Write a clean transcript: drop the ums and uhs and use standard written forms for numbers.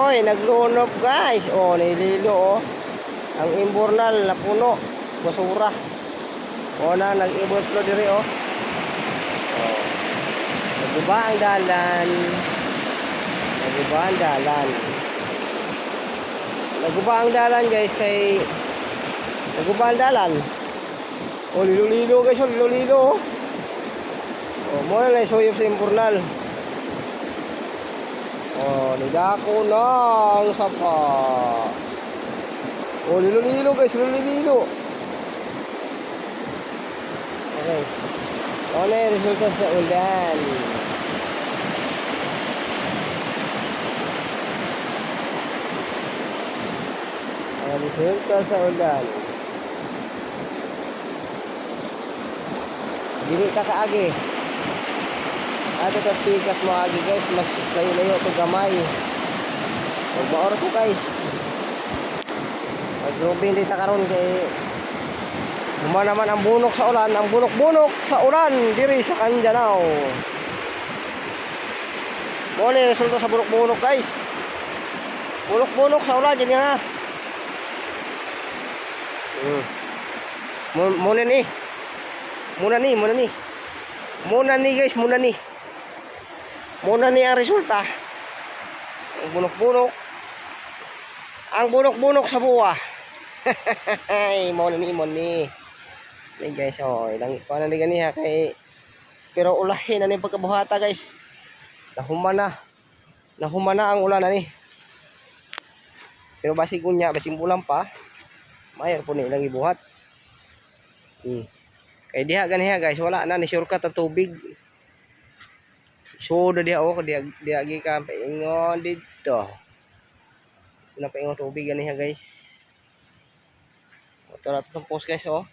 Oy, naglunob guys. Oh, nililo oh. Ang imbornal na puno. Basura. O na, nag-overflow dire oh. Oh. Naguba ang dalan. Naguba ang dalan. Naguba ang dalan guys kay naguba ang dalan. Oh, lilo-lilo guys, oh, lilo-lilo oh. Oh, mo na suyop sa imbornal. Oh, nidako na ang sapa. Oh, lilo-lilo guys, lilo-lilo. Okay. Ano yung resulta sa ulan? Ang resulta sa ulan. Dili ka kaagi. Ato tas pikas mo agi guys, mas layo-layo to gamay. Magbaor ko guys. Mag-grubing dito karon kay Huma naman ang bunok sa ulan, ang bunok-bunok sa ulan diri sa Candanao. Mo ni resulta sa bunok-bunok guys. Bunok-bunok sa ulan din ha. Muna ni. Muna ni guys, muna ni. Muna ni ang resulta. Ang bunok-bunok. Ang bunok-bunok sa buwa. Ay, mo ni. Ay guys, oh, ilang iko na ganiha kay pero ulahin na ni pagkabuhata guys. Nahuma na ang ulan ani. Pero basig unya, basig bulan pa. Mayer po ni ilang ibuhat. Kay diha ganiha guys, wala na ni shortcut ang tubig. So diha oh, diha gi ka paingon dito. Na paingon tubig ganiha guys. Ito na itong post guys oh.